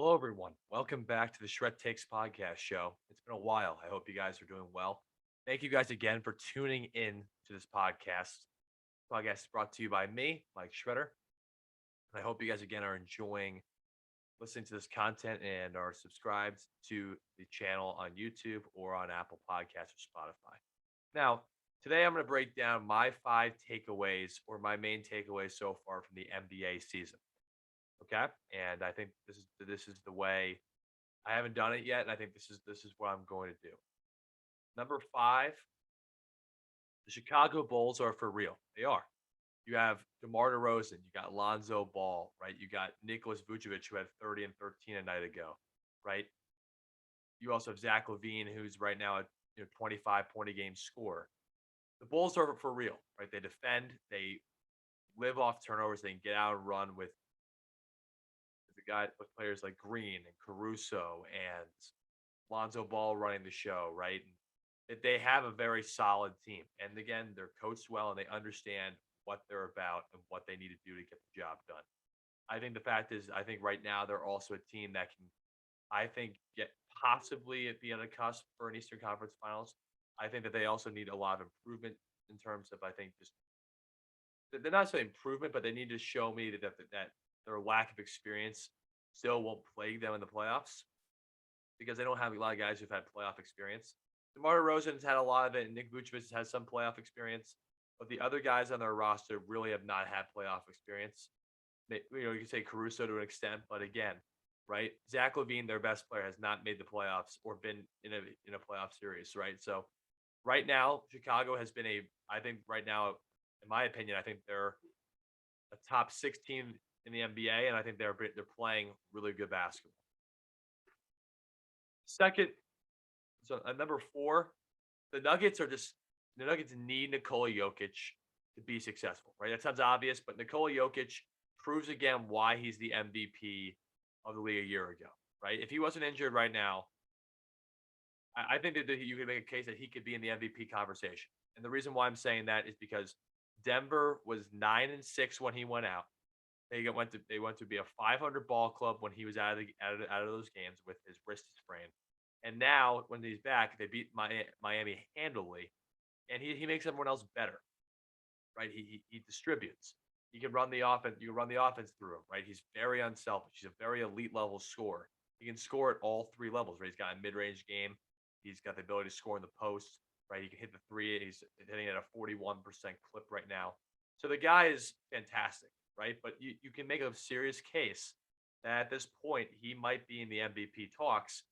Hello, everyone. Welcome back to the Shred Takes podcast show. It's been a while. I hope you guys are doing well. Thank you guys again for tuning in to this podcast. Podcast is brought to you by me, Mike Shredder. And I hope you guys again are enjoying listening to this content and are subscribed to the channel on YouTube or on Apple Podcasts or Spotify. Now, today I'm going to break down my 5 takeaways or my main takeaways so far from the NBA season. Okay, and I think this is the way. I haven't done it yet, and I think this is what I'm going to do. Number 5, the Chicago Bulls are for real. They are. You have DeMar DeRozan, you got Lonzo Ball, right? You got Nicholas Vucevic, who had 30 and 13 a night ago, right? You also have Zach Levine, who's right now a 25 point a game scorer. The Bulls are for real, right? They defend, they live off turnovers, they can get out and run with the guy with players like Green and Caruso and Lonzo Ball running the show, right? And that they have a very solid team. And again, they're coached well and they understand what they're about and what they need to do to get the job done. I think the fact is, I think right now they're also a team that can, I think, get possibly be on the cusp for an Eastern Conference Finals. I think that they also need a lot of improvement in terms of, I think, just they're not saying improvement, but they need to show me that their lack of experience still won't plague them in the playoffs because they don't have a lot of guys who've had playoff experience. DeMar DeRozan's had a lot of it, and Nick Vucevic has some playoff experience, but the other guys on their roster really have not had playoff experience. You can say Caruso to an extent, but again, right? Zach Levine, their best player, has not made the playoffs or been in a playoff series, right? So right now, Chicago has been I think right now, in my opinion, I think they're a top 16 in the NBA, and I think they're playing really good basketball. Second, so at number 4, the Nuggets need Nikola Jokic to be successful, right? That sounds obvious, but Nikola Jokic proves again why he's the MVP of the league a year ago, right? If he wasn't injured right now, I think that you could make a case that he could be in the MVP conversation. And the reason why I'm saying that is because Denver was 9-6 when he went out. They went to be a 500 ball club when he was out of those games with his wrist sprain. And now when he's back, they beat Miami handily, and he makes everyone else better, right? He distributes. He can run the offense. You can run the offense through him, right? He's very unselfish. He's a very elite level scorer. He can score at all 3 levels, right? He's got a mid range game. He's got the ability to score in the post, right? He can hit the three. He's hitting at a 41% clip right now. So the guy is fantastic, right? But you can make a serious case that at this point he might be in the MVP talks.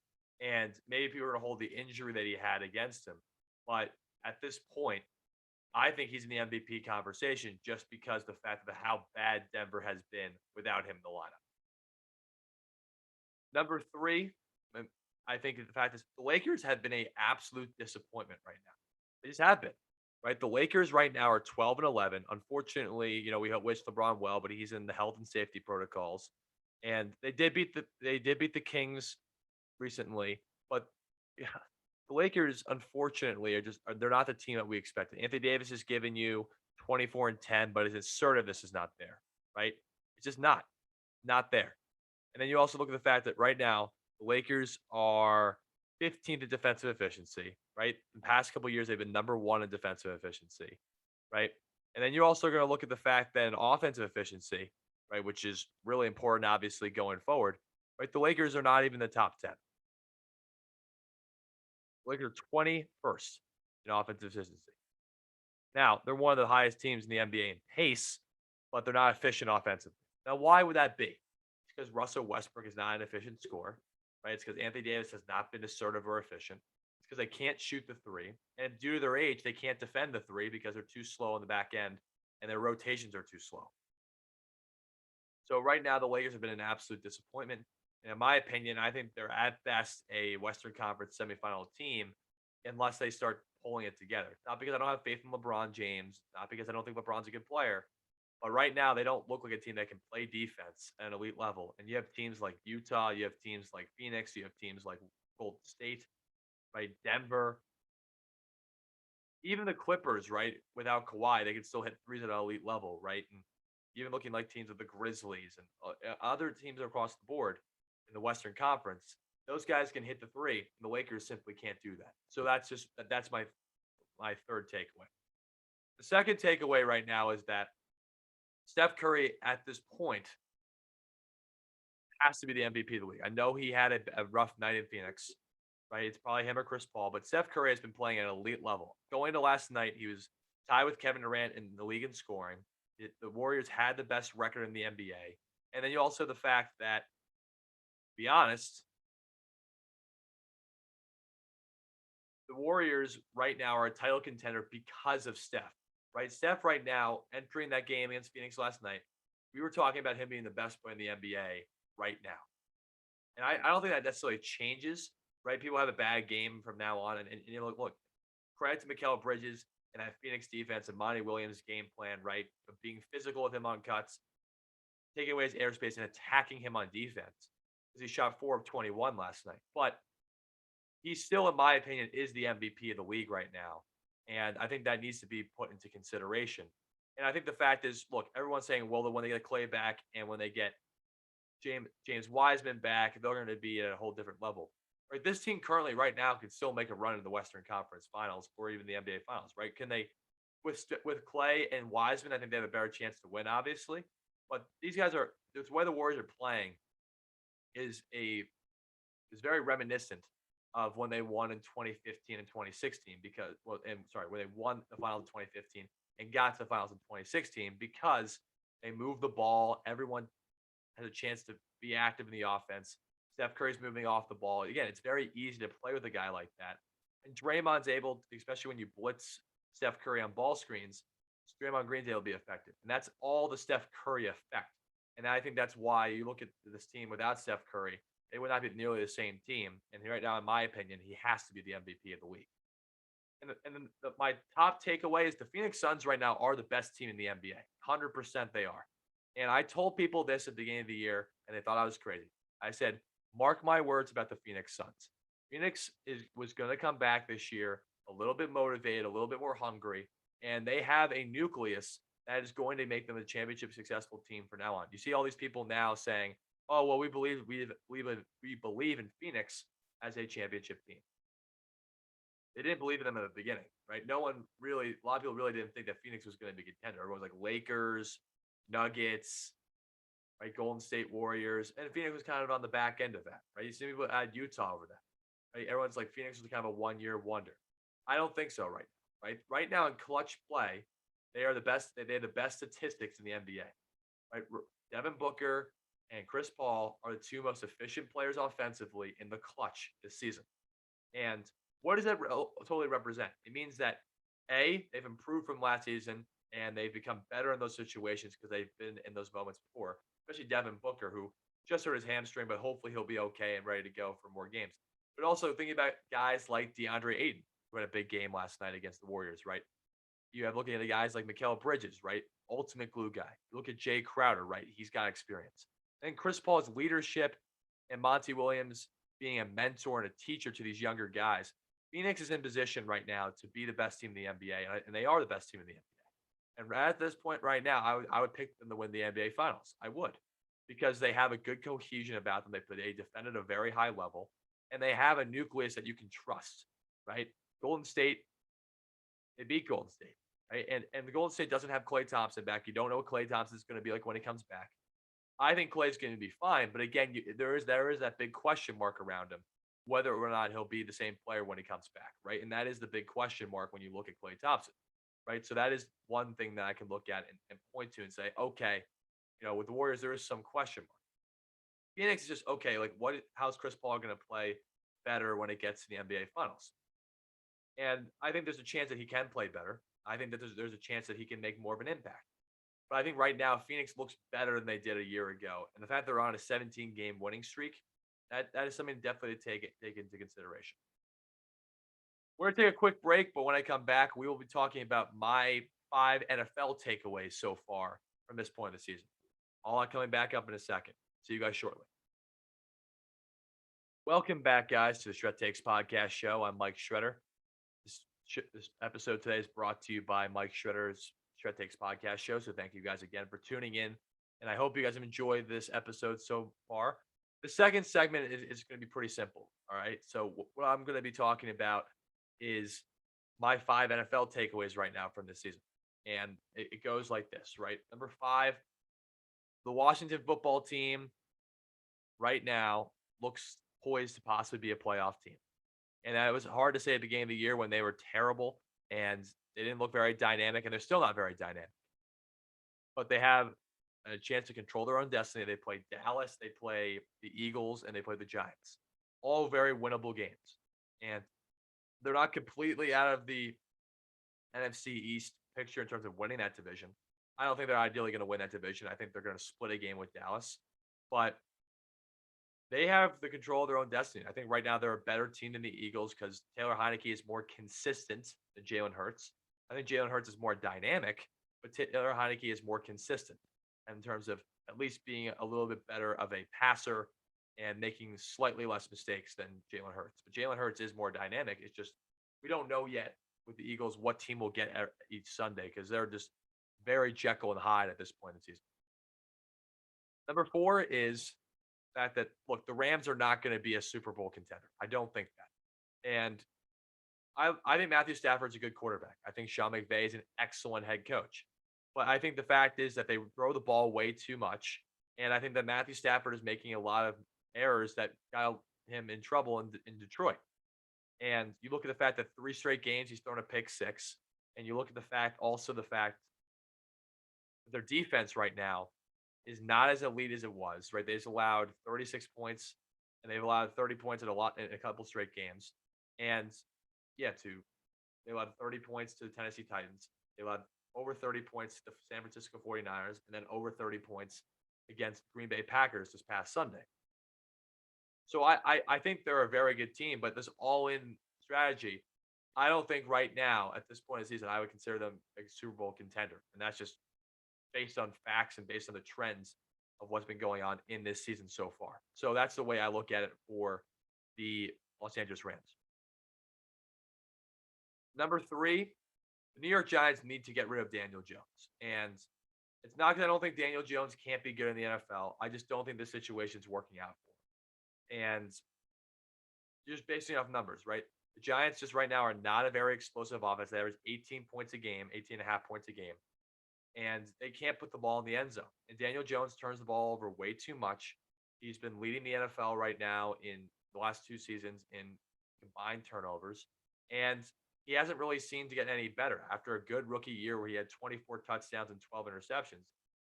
And maybe if you were to hold the injury that he had against him. But at this point, I think he's in the MVP conversation just because the fact of how bad Denver has been without him in the lineup. Number 3, I think the fact is the Lakers have been a absolute disappointment right now. They just have been, right? The Lakers right now are 12-11. Unfortunately, we wish LeBron well, but he's in the health and safety protocols. And they did beat the Kings recently, but yeah, the Lakers unfortunately they're not the team that we expected. Anthony Davis is giving you 24 and 10, but his assertiveness is not there, right? It's just not there. And then you also look at the fact that right now the Lakers are 15th in defensive efficiency, right? In the past couple of years, they've been number 1 in defensive efficiency, right? And then you're also going to look at the fact that in offensive efficiency, right, which is really important, obviously, going forward, right? The Lakers are not even the top 10. The Lakers are 21st in offensive efficiency. Now, they're one of the highest teams in the NBA in pace, but they're not efficient offensively. Now, why would that be? It's because Russell Westbrook is not an efficient scorer, right? It's because Anthony Davis has not been assertive or efficient. It's because they can't shoot the three. And due to their age, they can't defend the three because they're too slow on the back end and their rotations are too slow. So right now, the Lakers have been an absolute disappointment. And in my opinion, I think they're at best a Western Conference semifinal team unless they start pulling it together. Not because I don't have faith in LeBron James, not because I don't think LeBron's a good player, but right now they don't look like a team that can play defense at an elite level. And you have teams like Utah, you have teams like Phoenix, you have teams like Golden State, right? Denver, even the Clippers, right? Without Kawhi, they can still hit threes at an elite level, right? And even looking like teams of the Grizzlies and other teams across the board, in the Western Conference, those guys can hit the three, and the Lakers simply can't do that. So that's my third takeaway. The second takeaway right now is that Steph Curry at this point has to be the MVP of the league. I know he had a rough night in Phoenix, right? It's probably him or Chris Paul, but Steph Curry has been playing at an elite level. Going to last night, he was tied with Kevin Durant in the league in scoring. The Warriors had the best record in the NBA. And then you also have the fact that, to be honest, the Warriors right now are a title contender because of Steph, right? Steph right now entering that game against Phoenix last night, we were talking about him being the best player in the NBA right now. And I don't think that necessarily changes, right? People have a bad game from now on. And you know, look, credit to Mikal Bridges and that Phoenix defense and Monty Williams' game plan, right? Of being physical with him on cuts, taking away his airspace and attacking him on defense. Because he shot 4 of 21 last night. But he still, in my opinion, is the MVP of the league right now. And I think that needs to be put into consideration. And I think the fact is, look, everyone's saying, well, when they get Clay back and when they get James Wiseman back, they're going to be at a whole different level. Right? This team currently, right now, could still make a run in the Western Conference Finals or even the NBA Finals. Right? Can they, with Clay and Wiseman? I think they have a better chance to win, obviously. But these guys are the way the Warriors are playing is very reminiscent of when they won in 2015 and 2016 because when they won the finals in 2015 and got to the finals in 2016 because they moved the ball. Everyone has a chance to be active in the offense. Steph Curry's moving off the ball. Again, it's very easy to play with a guy like that. And Draymond's able, especially when you blitz Steph Curry on ball screens, Draymond Green's able to be effective. And that's all the Steph Curry effect. And I think that's why you look at this team without Steph Curry, it would not be nearly the same team. And right now, in my opinion, he has to be the MVP of the league. And then my top takeaway is the Phoenix Suns right now are the best team in the NBA. 100% they are. And I told people this at the beginning of the year, and they thought I was crazy. I said, mark my words about the Phoenix Suns. Phoenix was going to come back this year a little bit motivated, a little bit more hungry, and they have a nucleus that is going to make them a championship successful team from now on. You see all these people now saying, oh, well, we believe in Phoenix as a championship team. They didn't believe in them at the beginning, right? A lot of people really didn't think that Phoenix was going to be a contender. Everyone was like Lakers, Nuggets, right? Golden State Warriors, and Phoenix was kind of on the back end of that, right? You see people add Utah over that, right? Everyone's like Phoenix was kind of a 1-year wonder. I don't think so right now, right? Right now in clutch play, they are the best. They have the best statistics in the NBA, right? Devin Booker and Chris Paul are the two most efficient players offensively in the clutch this season. And what does that totally represent? It means that they've improved from last season and they've become better in those situations because they've been in those moments before, especially Devin Booker, who just hurt his hamstring, but hopefully he'll be okay and ready to go for more games. But also thinking about guys like DeAndre Ayton, who had a big game last night against the Warriors, right? You have looking at the guys like Mikal Bridges, right? Ultimate glue guy. You look at Jay Crowder, right? He's got experience. And Chris Paul's leadership and Monty Williams being a mentor and a teacher to these younger guys. Phoenix is in position right now to be the best team in the NBA, and they are the best team in the NBA. And at this point right now, I would pick them to win the NBA Finals. I would, because they have a good cohesion about them. They defend at a very high level, and they have a nucleus that you can trust, right? Golden State, they beat Golden State, right? And the Golden State doesn't have Klay Thompson back. You don't know what Klay Thompson is going to be like when he comes back. I think Klay's going to be fine, but again, there is that big question mark around him, whether or not he'll be the same player when he comes back, right? And that is the big question mark when you look at Klay Thompson, right? So that is one thing that I can look at and point to and say, okay, with the Warriors, there is some question mark. Phoenix is just, okay, like how's Chris Paul going to play better when it gets to the NBA Finals? And I think there's a chance that he can play better. I think that there's a chance that he can make more of an impact. But I think right now, Phoenix looks better than they did a year ago. And the fact they're on a 17-game winning streak, that is something definitely to take into consideration. We're going to take a quick break, but when I come back, we will be talking about my 5 NFL takeaways so far from this point of the season. All coming back up in a second. See you guys shortly. Welcome back, guys, to the Shred Takes podcast show. I'm Mike Shredder. This episode today is brought to you by Mike Shredder's Shred Takes podcast show. So thank you guys again for tuning in. And I hope you guys have enjoyed this episode so far. The second segment is going to be pretty simple. All right. So what I'm going to be talking about is my 5 NFL takeaways right now from this season. And it goes like this, right? Number 5, the Washington football team right now looks poised to possibly be a playoff team. And that was hard to say at the beginning of the year when they were terrible and they didn't look very dynamic, and they're still not very dynamic. But they have a chance to control their own destiny. They play Dallas, they play the Eagles, and they play the Giants. All very winnable games. And they're not completely out of the NFC East picture in terms of winning that division. I don't think they're ideally going to win that division. I think they're going to split a game with Dallas. But they have the control of their own destiny. I think right now they're a better team than the Eagles because Taylor Heineke is more consistent than Jalen Hurts. I think Jalen Hurts is more dynamic, but Taylor Heineke is more consistent in terms of at least being a little bit better of a passer and making slightly less mistakes than Jalen Hurts. But Jalen Hurts is more dynamic. It's just we don't know yet with the Eagles what team will get each Sunday because they're just very Jekyll and Hyde at this point in the season. Number 4 is fact that look, the Rams are not going to be a Super Bowl contender. I don't think that. And I think Matthew Stafford's a good quarterback. I think Sean McVay is an excellent head coach. But I think the fact is that they throw the ball way too much. And I think that Matthew Stafford is making a lot of errors that got him in trouble in Detroit. And you look at the fact that 3 straight games he's thrown a pick six. And you look at the fact that their defense right now is not as elite as it was, right? They just allowed 36 points and they've allowed 30 points in a couple straight games. And yeah, they allowed 30 points to the Tennessee Titans. They allowed over 30 points to the San Francisco 49ers and then over 30 points against Green Bay Packers this past Sunday. So I think they're a very good team, but this all-in strategy, I don't think right now at this point in the season I would consider them a Super Bowl contender. And that's just based on facts and based on the trends of what's been going on in this season so far. So that's the way I look at it for the Los Angeles Rams. Number 3, the New York Giants need to get rid of Daniel Jones. And it's not because I don't think Daniel Jones can't be good in the NFL. I just don't think this situation's working out for him. And just basing off numbers, right? The Giants just right now are not a very explosive offense. They average 18 points a game, 18 and a half points a game. And they can't put the ball in the end zone. And Daniel Jones turns the ball over way too much. He's been leading the NFL right now in the last 2 seasons in combined turnovers. And he hasn't really seemed to get any better after a good rookie year where he had 24 touchdowns and 12 interceptions.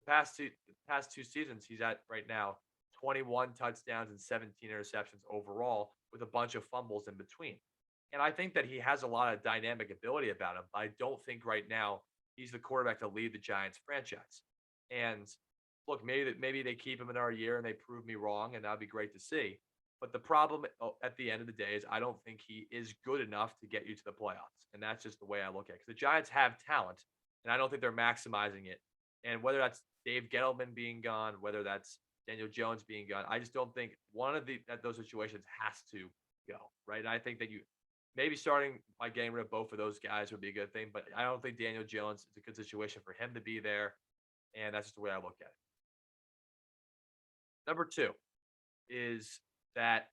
The past two seasons, he's at right now 21 touchdowns and 17 interceptions overall with a bunch of fumbles in between. And I think that he has a lot of dynamic ability about him, but I don't think right now he's the quarterback to lead the Giants franchise. And look, maybe they keep him another year and they prove me wrong, and that'd be great to see. But the problem at the end of the day is I don't think he is good enough to get you to the playoffs. And that's just the way I look at it. Because the Giants have talent, and I don't think they're maximizing it. And whether that's Dave Gettleman being gone, whether that's Daniel Jones being gone, I just don't think one of those situations has to go, right? And I think that you maybe starting by getting rid of both of those guys would be a good thing, but I don't think Daniel Jones is a good situation for him to be there. And that's just the way I look at it. Number 2 is that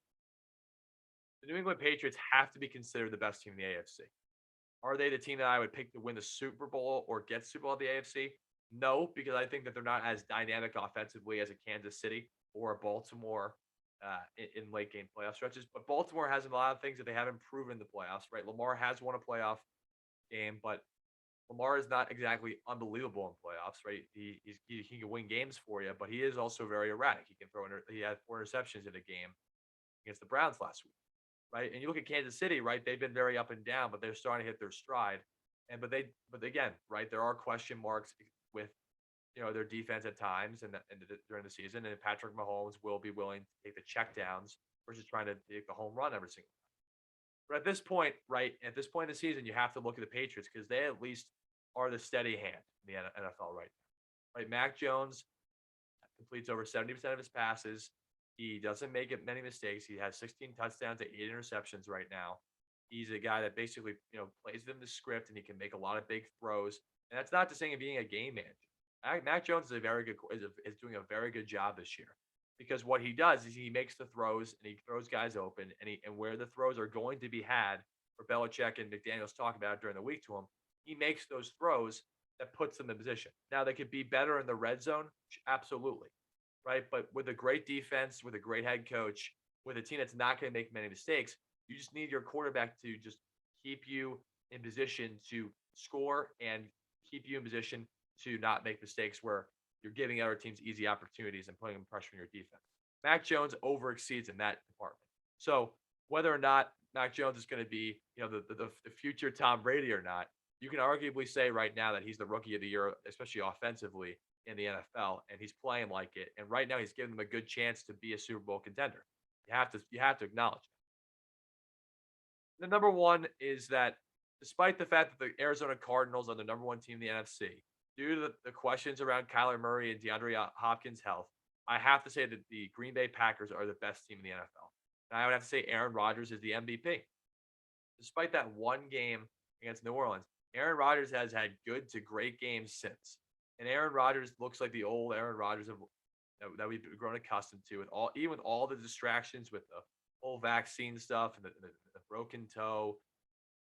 the New England Patriots have to be considered the best team in the AFC. Are they the team that I would pick to win the Super Bowl or get Super Bowl of the AFC? No, because I think that they're not as dynamic offensively as a Kansas City or a Baltimore in late game playoff stretches. But Baltimore has a lot of things that they haven't proven in the playoffs, right? Lamar has won a playoff game, but Lamar is not exactly unbelievable in playoffs, right? He can win games for you, but he is also very erratic. He had 4 interceptions in a game against the Browns last week, right? And you look at Kansas City, right? They've been very up and down, but they're starting to hit their stride. But again, right? There are question marks with their defense at times during the season, and Patrick Mahomes will be willing to take the checkdowns versus trying to take the home run every single time. But at this point, right, at this point in the season, you have to look at the Patriots because they at least are the steady hand in the NFL right now. Right, Mac Jones completes over 70% of his passes. He doesn't make many mistakes. He has 16 touchdowns and 8 interceptions right now. He's a guy that basically, plays within the script and he can make a lot of big throws. And that's not to say of being a game manager. Mac Jones is doing a very good job this year. because what he does is he makes the throws and he throws guys open, and where the throws are going to be had, where Belichick and McDaniels talk about it during the week to him, he makes those throws that puts them in position. Now they could be better in the red zone, absolutely, right? But with a great defense, with a great head coach, with a team that's not going to make many mistakes, you just need your quarterback to just keep you in position to score and keep you in position to not make mistakes where you're giving other teams easy opportunities and putting pressure on your defense. Mac Jones over exceeds in that department. So whether or not Mac Jones is going to be, the future Tom Brady or not, you can arguably say right now that he's the rookie of the year, especially offensively in the NFL, and he's playing like it. And right now, he's giving them a good chance to be a Super Bowl contender. You have to acknowledge it. The number one is that despite the fact that the Arizona Cardinals are the number one team in the NFC, due to the questions around Kyler Murray and DeAndre Hopkins' health, I have to say that the Green Bay Packers are the best team in the NFL. And I would have to say Aaron Rodgers is the MVP. Despite that one game against New Orleans, Aaron Rodgers has had good to great games since. And Aaron Rodgers looks like the old Aaron Rodgers that we've grown accustomed to, with even with all the distractions with the whole vaccine stuff and the broken toe.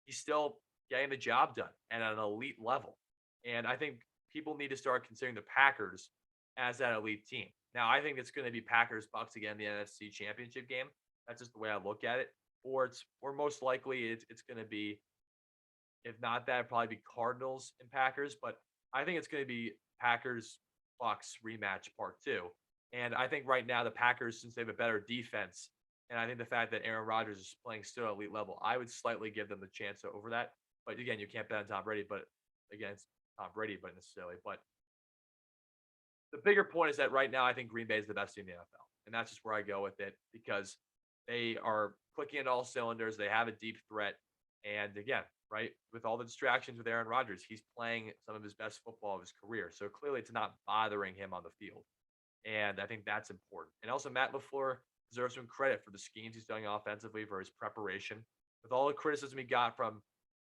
He's still getting the job done at an elite level. And I think people need to start considering the Packers as that elite team. Now, I think it's going to be Packers Bucks again in the NFC Championship game. That's just the way I look at it. Or most likely it's going to be, if not that, probably be Cardinals and Packers. But I think it's going to be Packers Bucks rematch part two. And I think right now the Packers, since they have a better defense, and I think the fact that Aaron Rodgers is playing still at elite level, I would slightly give them the chance over that. But again, you can't bet on Tom Brady, but against Tom Brady, but necessarily. But the bigger point is that right now I think Green Bay is the best team in the NFL, and that's just where I go with it because they are clicking in all cylinders. They have a deep threat, and again, right with all the distractions with Aaron Rodgers, he's playing some of his best football of his career. So clearly, it's not bothering him on the field, and I think that's important. And also, Matt LaFleur deserves some credit for the schemes he's doing offensively, for his preparation. With all the criticism he got from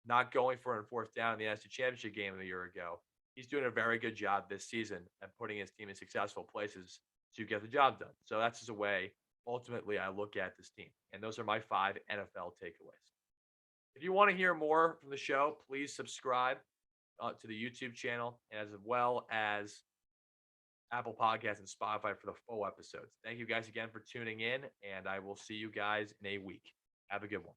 not going for a fourth down in the NFC Championship game a year ago, he's doing a very good job this season at putting his team in successful places to get the job done. So that's just a way, ultimately, I look at this team. And those are my 5 NFL takeaways. If you want to hear more from the show, please subscribe to the YouTube channel as well as Apple Podcasts and Spotify for the full episodes. Thank you guys again for tuning in, and I will see you guys in a week. Have a good one.